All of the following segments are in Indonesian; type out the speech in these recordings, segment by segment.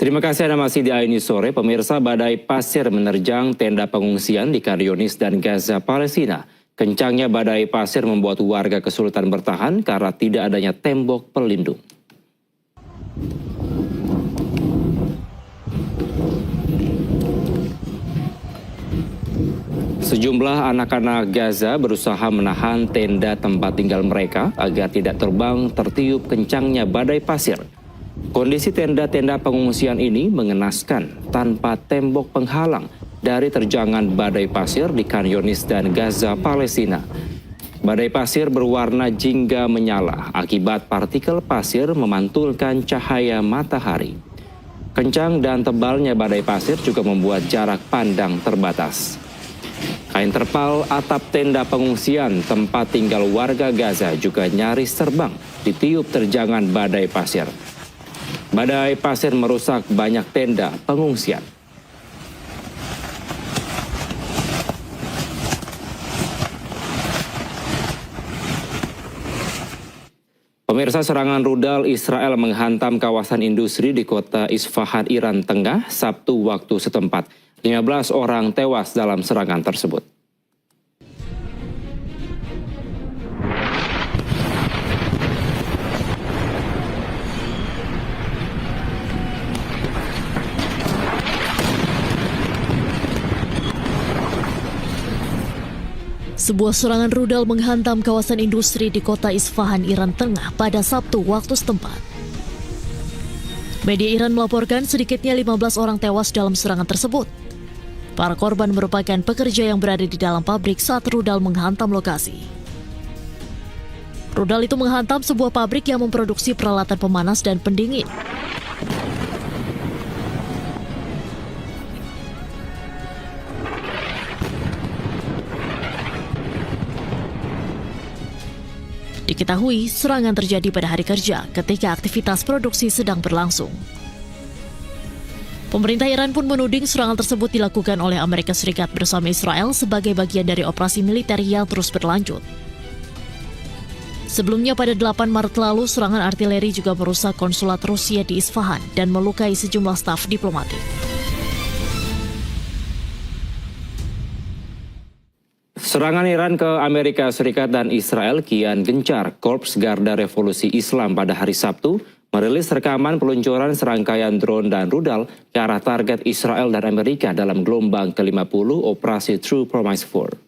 Terima kasih Anda masih di AINI Sore. Pemirsa, badai pasir menerjang tenda pengungsian di Khan Younis dan Gaza, Palestina. Kencangnya badai pasir membuat warga kesulitan bertahan karena tidak adanya tembok pelindung. Sejumlah anak-anak Gaza berusaha menahan tenda tempat tinggal mereka agar tidak terbang tertiup kencangnya badai pasir. Kondisi tenda-tenda pengungsian ini mengenaskan tanpa tembok penghalang dari terjangan badai pasir di Khan Younis dan Gaza, Palestina. Badai pasir berwarna jingga menyala akibat partikel pasir memantulkan cahaya matahari. Kencang dan tebalnya badai pasir juga membuat jarak pandang terbatas. Kain terpal atap tenda pengungsian tempat tinggal warga Gaza juga nyaris terbang ditiup terjangan badai pasir. Badai pasir merusak banyak tenda pengungsian. Pemirsa, serangan rudal Israel menghantam kawasan industri di kota Isfahan, Iran Tengah, Sabtu waktu setempat. 15 orang tewas dalam serangan tersebut. Sebuah serangan rudal menghantam kawasan industri di kota Isfahan, Iran Tengah pada Sabtu waktu setempat. Media Iran melaporkan sedikitnya 15 orang tewas dalam serangan tersebut. Para korban merupakan pekerja yang berada di dalam pabrik saat rudal menghantam lokasi. Rudal itu menghantam sebuah pabrik yang memproduksi peralatan pemanas dan pendingin. Diketahui, serangan terjadi pada hari kerja ketika aktivitas produksi sedang berlangsung. Pemerintah Iran pun menuding serangan tersebut dilakukan oleh Amerika Serikat bersama Israel sebagai bagian dari operasi militer yang terus berlanjut. Sebelumnya pada 8 Maret lalu, serangan artileri juga merusak konsulat Rusia di Isfahan dan melukai sejumlah staf diplomatik. Serangan Iran ke Amerika Serikat dan Israel kian gencar. Korps Garda Revolusi Islam pada hari Sabtu merilis rekaman peluncuran serangkaian drone dan rudal ke arah target Israel dan Amerika dalam gelombang ke-50 operasi True Promise 4.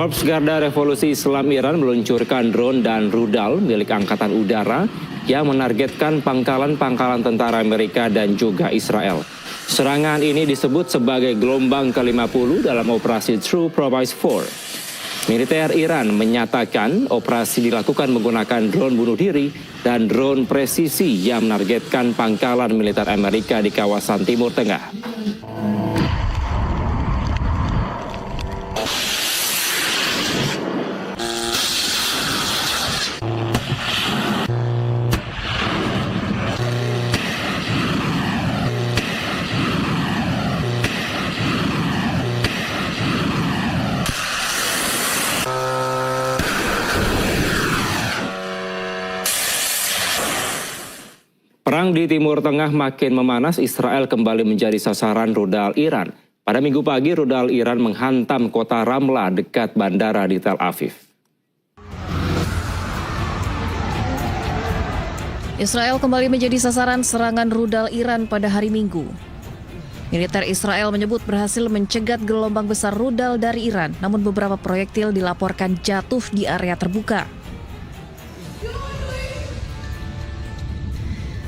Korps Garda Revolusi Islam Iran meluncurkan drone dan rudal milik Angkatan Udara yang menargetkan pangkalan-pangkalan tentara Amerika dan juga Israel. Serangan ini disebut sebagai gelombang ke-50 dalam operasi True Promise 4. Militer Iran menyatakan operasi dilakukan menggunakan drone bunuh diri dan drone presisi yang menargetkan pangkalan militer Amerika di kawasan Timur Tengah. Perang di Timur Tengah makin memanas. Israel kembali menjadi sasaran rudal Iran. Pada Minggu pagi, rudal Iran menghantam kota Ramla dekat bandara di Tel Aviv. Israel kembali menjadi sasaran serangan rudal Iran pada hari Minggu. Militer Israel menyebut berhasil mencegat gelombang besar rudal dari Iran, namun beberapa proyektil dilaporkan jatuh di area terbuka.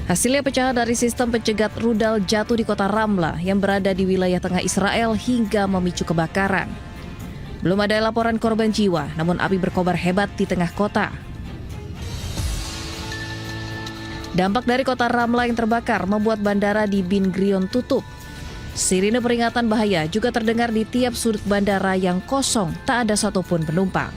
Hasilnya pecahan dari sistem pencegat rudal jatuh di kota Ramla yang berada di wilayah tengah Israel hingga memicu kebakaran. Belum ada laporan korban jiwa, namun api berkobar hebat di tengah kota. Dampak dari kota Ramla yang terbakar membuat bandara di Ben Gurion tutup. Sirine peringatan bahaya juga terdengar di tiap sudut bandara yang kosong, tak ada satupun penumpang.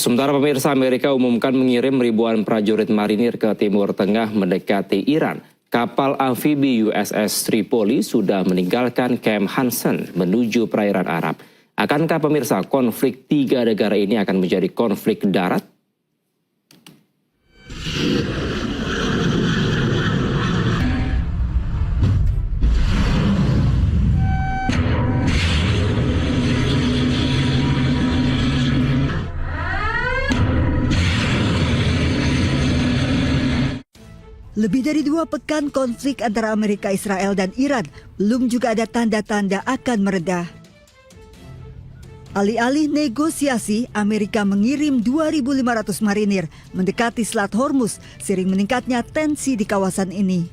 Sementara pemirsa, Amerika umumkan mengirim ribuan prajurit marinir ke Timur Tengah mendekati Iran. Kapal amfibi USS Tripoli sudah meninggalkan Camp Hansen menuju perairan Arab. Akankah pemirsa konflik tiga negara ini akan menjadi konflik darat? Lebih dari 2 pekan konflik antara Amerika, Israel, dan Iran belum juga ada tanda-tanda akan mereda. Alih-alih negosiasi, Amerika mengirim 2.500 marinir mendekati Selat Hormuz, seiring meningkatnya tensi di kawasan ini.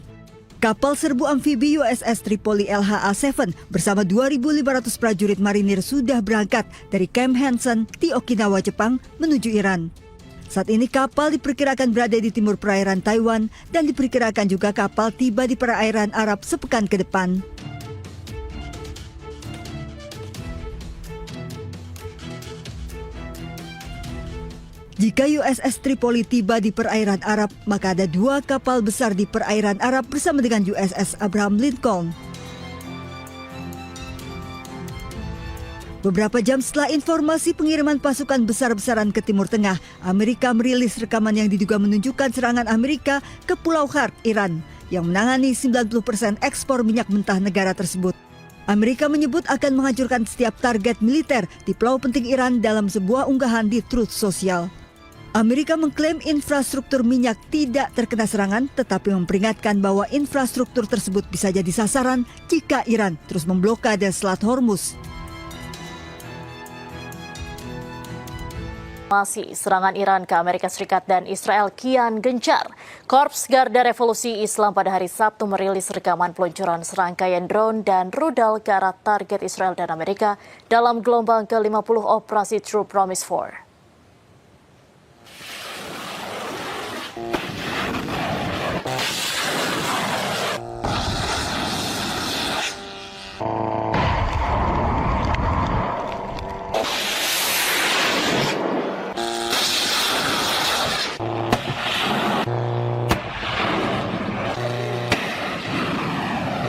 Kapal serbu amfibi USS Tripoli LHA-7 bersama 2.500 prajurit marinir sudah berangkat dari Camp Hansen di Okinawa, Jepang menuju Iran. Saat ini kapal diperkirakan berada di timur perairan Taiwan dan diperkirakan juga kapal tiba di perairan Arab sepekan ke depan. Jika USS Tripoli tiba di perairan Arab, maka ada 2 kapal besar di perairan Arab bersama dengan USS Abraham Lincoln. Beberapa jam setelah informasi pengiriman pasukan besar-besaran ke Timur Tengah, Amerika merilis rekaman yang diduga menunjukkan serangan Amerika ke Pulau Khark, Iran, yang menangani 90% ekspor minyak mentah negara tersebut. Amerika menyebut akan menghancurkan setiap target militer di pulau penting Iran dalam sebuah unggahan di Truth Social. Amerika mengklaim infrastruktur minyak tidak terkena serangan, tetapi memperingatkan bahwa infrastruktur tersebut bisa jadi sasaran jika Iran terus memblokade Selat Hormuz. Masih serangan Iran ke Amerika Serikat dan Israel kian gencar. Korps Garda Revolusi Islam pada hari Sabtu merilis rekaman peluncuran serangkaian drone dan rudal ke arah target Israel dan Amerika dalam gelombang ke-50 operasi True Promise 4.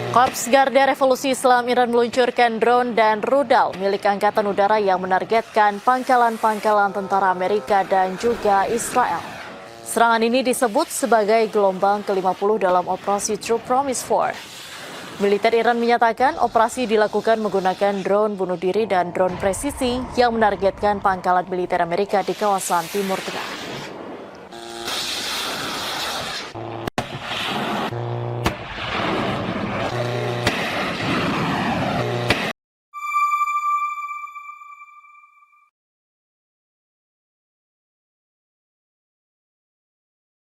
Korps Garda Revolusi Islam Iran meluncurkan drone dan rudal milik Angkatan Udara yang menargetkan pangkalan-pangkalan tentara Amerika dan juga Israel. Serangan ini disebut sebagai gelombang ke-50 dalam operasi True Promise 4. Militer Iran menyatakan operasi dilakukan menggunakan drone bunuh diri dan drone presisi yang menargetkan pangkalan militer Amerika di kawasan Timur Tengah.